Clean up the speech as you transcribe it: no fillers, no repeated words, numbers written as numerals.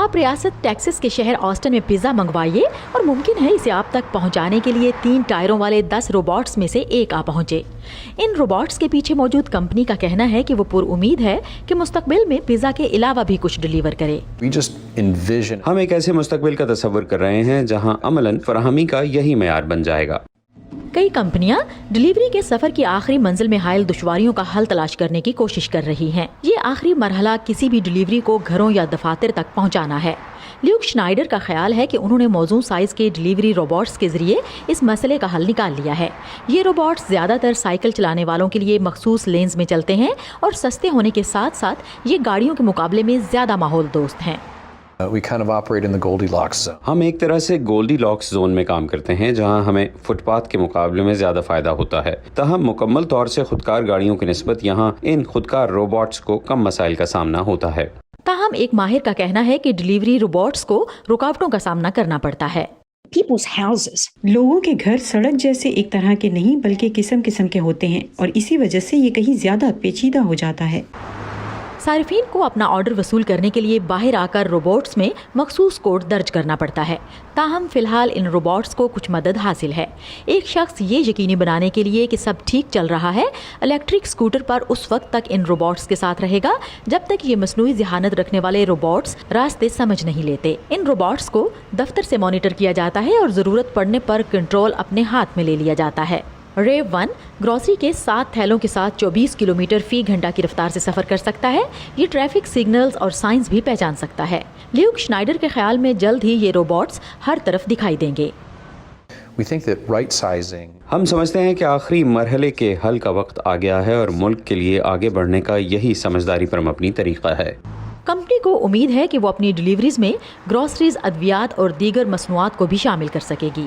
آپ ریاست ٹیکسس کے شہر آسٹن میں پیزا منگوائیے اور ممکن ہے اسے آپ تک پہنچانے کے لیے 3 ٹائروں والے 10 روبوٹس میں سے ایک آ پہنچے۔ ان روبوٹس کے پیچھے موجود کمپنی کا کہنا ہے کہ وہ پر امید ہے کہ مستقبل میں پیزا کے علاوہ بھی کچھ ڈیلیور کرے۔ ہم ایک ایسے مستقبل کا تصور کر رہے ہیں جہاں عملاً فراہمی کا یہی معیار بن جائے گا۔ کئی کمپنیاں ڈیلیوری کے سفر کی آخری منزل میں حائل دشواریوں کا حل تلاش کرنے کی کوشش کر رہی ہیں۔ یہ آخری مرحلہ کسی بھی ڈیلیوری کو گھروں یا دفاتر تک پہنچانا ہے۔ لیوک شنائڈر کا خیال ہے کہ انہوں نے موزوں سائز کے ڈیلیوری روبوٹس کے ذریعے اس مسئلے کا حل نکال لیا ہے۔ یہ روبوٹس زیادہ تر سائیکل چلانے والوں کے لیے مخصوص لینز میں چلتے ہیں اور سستے ہونے کے ساتھ ساتھ یہ گاڑیوں کے مقابلے میں زیادہ ماحول دوست ہیں۔ ہم ایک طرح سے گولڈی لاکس زون میں کام کرتے ہیں جہاں ہمیں فٹ پاتھ کے مقابلے میں زیادہ فائدہ ہوتا ہے، تاہم مکمل طور سے خودکار گاڑیوں کی نسبت یہاں ان خودکار روبوٹس کو کم مسائل کا سامنا ہوتا ہے۔ تاہم ایک ماہر کا کہنا ہے کہ ڈیلیوری روبوٹس کو رکاوٹوں کا سامنا کرنا پڑتا ہے۔ لوگوں کے گھر سڑک جیسے ایک طرح کے نہیں بلکہ قسم قسم کے ہوتے ہیں اور اسی وجہ سے یہ کہیں زیادہ پیچیدہ ہو جاتا ہے۔ صارفین کو اپنا آرڈر وصول کرنے کے لیے باہر آ کر روبوٹس میں مخصوص کوڈ درج کرنا پڑتا ہے۔ تاہم فی الحال ان روبوٹس کو کچھ مدد حاصل ہے۔ ایک شخص یہ یقینی بنانے کے لیے کہ سب ٹھیک چل رہا ہے، الیکٹرک سکوٹر پر اس وقت تک ان روبوٹس کے ساتھ رہے گا جب تک یہ مصنوعی ذہانت رکھنے والے روبوٹس راستے سمجھ نہیں لیتے۔ ان روبوٹس کو دفتر سے مانیٹر کیا جاتا ہے اور ضرورت پڑنے پر کنٹرول اپنے ہاتھ میں لے لیا جاتا ہے۔ ریو 1 گروسری کے 7 تھیلوں کے ساتھ 24 کلومیٹر فی گھنٹہ کی رفتار سے سفر کر سکتا ہے۔ یہ ٹریفک سگنلز اور سائنس بھی پہچان سکتا ہے۔ لیوک شنائڈر کے خیال میں جلد ہی یہ روبوٹس ہر طرف دکھائی دیں گے۔ ہم سمجھتے ہیں کہ آخری مرحلے کے حل کا وقت آ گیا ہے اور ملک کے لیے آگے بڑھنے کا یہی سمجھداری پر مبنی طریقہ ہے۔ کمپنی کو امید ہے کہ وہ اپنی ڈیلیوریز میں گروسریز، ادویات اور دیگر مصنوعات کو بھی شامل کر سکے گی۔